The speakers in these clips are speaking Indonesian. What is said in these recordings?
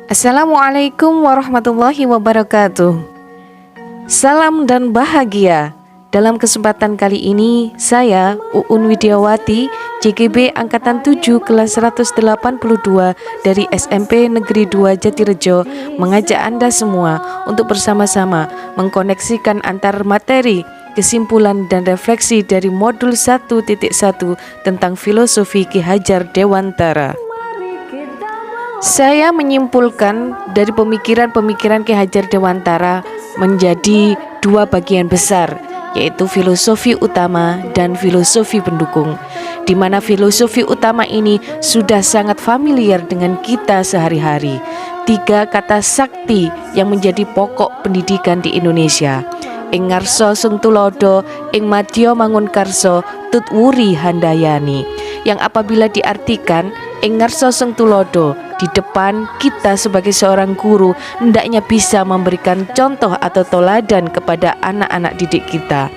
Assalamualaikum warahmatullahi wabarakatuh. Salam dan bahagia. Dalam kesempatan kali ini, saya Uun Widiawati, JGB Angkatan 7 kelas 182 dari SMP Negeri 2 Jatirejo mengajak Anda semua untuk bersama-sama mengkoneksikan antar materi, kesimpulan dan refleksi dari modul 1.1 tentang filosofi Ki Hajar Dewantara. Saya menyimpulkan dari pemikiran-pemikiran Ki Hajar Dewantara menjadi dua bagian besar, yaitu filosofi utama dan filosofi pendukung, di mana filosofi utama ini sudah sangat familiar dengan kita sehari-hari. 3 kata sakti yang menjadi pokok pendidikan di Indonesia: ing ngarsa sung tulodo, ing madya mangun karso, tutwuri handayani, yang apabila diartikan ing ngarsa sung tulodo, di depan kita sebagai seorang guru hendaknya bisa memberikan contoh atau teladan kepada anak-anak didik kita.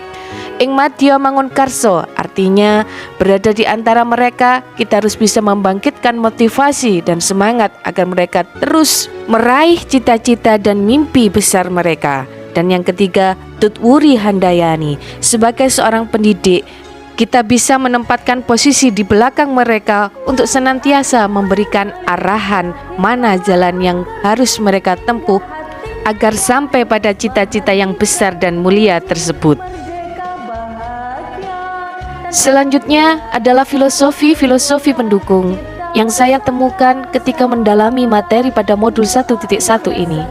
Ing madya mangun karso artinya berada di antara mereka, kita harus bisa membangkitkan motivasi dan semangat agar mereka terus meraih cita-cita dan mimpi besar mereka. Dan yang ketiga, tutwuri handayani, sebagai seorang pendidik kita bisa menempatkan posisi di belakang mereka untuk senantiasa memberikan arahan mana jalan yang harus mereka tempuh agar sampai pada cita-cita yang besar dan mulia tersebut. Selanjutnya adalah filosofi pendukung yang saya temukan ketika mendalami materi pada modul 1.1 ini.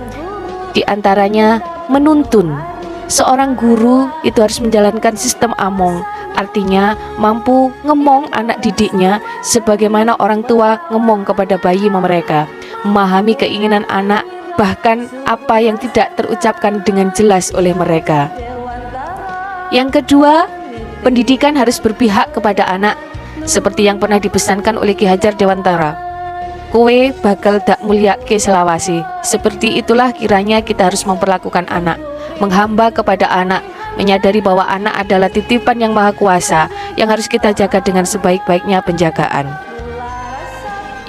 Di antaranya menuntun. Seorang guru itu harus menjalankan sistem among, artinya mampu ngemong anak didiknya sebagaimana orang tua ngemong kepada bayi mereka, memahami keinginan anak, bahkan apa yang tidak terucapkan dengan jelas oleh mereka. Yang kedua, pendidikan harus berpihak kepada anak, seperti yang pernah dipesankan oleh Ki Hajar Dewantara. Kowe bakal dak mulia ke selawasi. Seperti itulah kiranya kita harus memperlakukan anak, menghamba kepada anak, menyadari bahwa anak adalah titipan yang maha kuasa yang harus kita jaga dengan sebaik-baiknya penjagaan.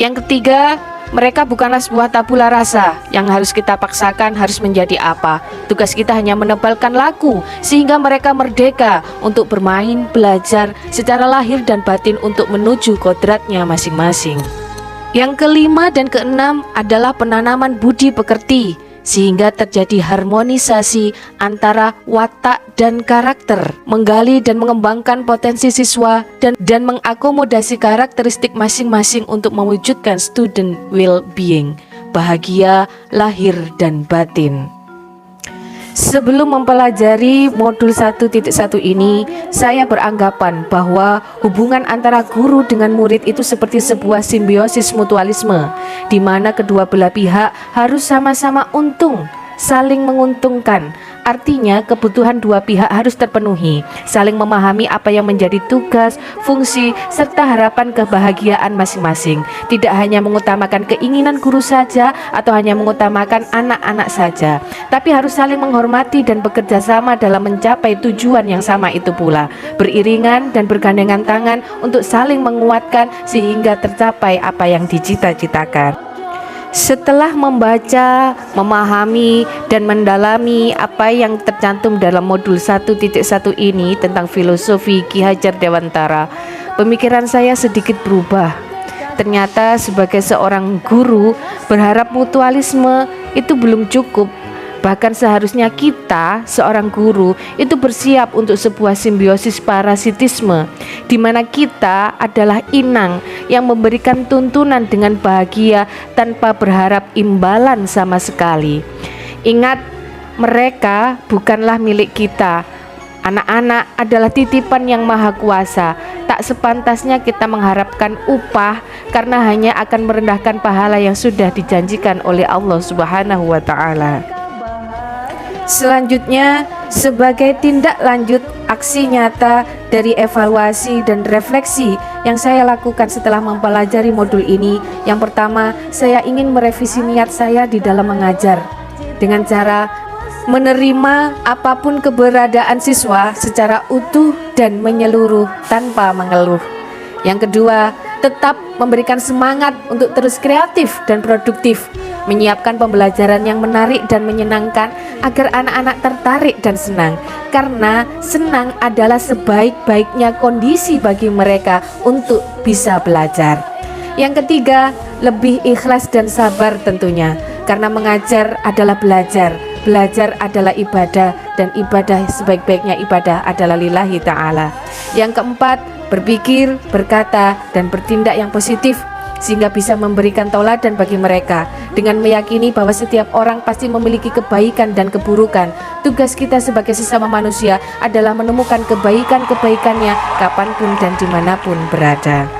Yang ketiga, mereka bukanlah sebuah tabula rasa yang harus kita paksakan harus menjadi apa. Tugas kita hanya menebalkan laku sehingga mereka merdeka untuk bermain, belajar secara lahir dan batin untuk menuju kodratnya masing-masing. Yang kelima dan keenam adalah penanaman budi pekerti, sehingga terjadi harmonisasi antara watak dan karakter, menggali dan mengembangkan potensi siswa dan mengakomodasi karakteristik masing-masing untuk mewujudkan student well-being, bahagia lahir dan batin. Sebelum mempelajari modul 1.1 ini, saya beranggapan bahwa hubungan antara guru dengan murid itu seperti sebuah simbiosis mutualisme, di mana kedua belah pihak harus sama-sama untung, saling menguntungkan. Artinya kebutuhan dua pihak harus terpenuhi, saling memahami apa yang menjadi tugas, fungsi, serta harapan kebahagiaan masing-masing. Tidak hanya mengutamakan keinginan guru saja atau hanya mengutamakan anak-anak saja, tapi harus saling menghormati dan bekerja sama dalam mencapai tujuan yang sama itu pula, beriringan dan bergandengan tangan untuk saling menguatkan sehingga tercapai apa yang dicita-citakan. Setelah membaca, memahami, dan mendalami apa yang tercantum dalam modul 1.1 ini tentang filosofi Ki Hajar Dewantara, pemikiran saya sedikit berubah. Ternyata sebagai seorang guru, berharap mutualisme itu belum cukup. Bahkan seharusnya kita, seorang guru, itu bersiap untuk sebuah simbiosis parasitisme, di mana kita adalah inang yang memberikan tuntunan dengan bahagia tanpa berharap imbalan sama sekali. Ingat, mereka bukanlah milik kita. Anak-anak adalah titipan yang maha kuasa. Tak sepantasnya kita mengharapkan upah karena hanya akan merendahkan pahala yang sudah dijanjikan oleh Allah Subhanahu wa Ta'ala. Selanjutnya, sebagai tindak lanjut aksi nyata dari evaluasi dan refleksi yang saya lakukan setelah mempelajari modul ini, yang pertama, saya ingin merevisi niat saya di dalam mengajar dengan cara menerima apapun keberadaan siswa secara utuh dan menyeluruh tanpa mengeluh. Yang kedua, tetap memberikan semangat untuk terus kreatif dan produktif, menyiapkan pembelajaran yang menarik dan menyenangkan agar anak-anak tertarik dan senang, karena senang adalah sebaik-baiknya kondisi bagi mereka untuk bisa belajar. Yang ketiga, lebih ikhlas dan sabar tentunya, karena mengajar adalah belajar, belajar adalah ibadah, dan ibadah sebaik-baiknya ibadah adalah lillahi ta'ala. Yang keempat, berpikir, berkata, dan bertindak yang positif sehingga bisa memberikan tauladan bagi mereka dengan meyakini bahwa setiap orang pasti memiliki kebaikan dan keburukan. Tugas kita sebagai sesama manusia adalah menemukan kebaikan-kebaikannya kapanpun dan dimanapun berada.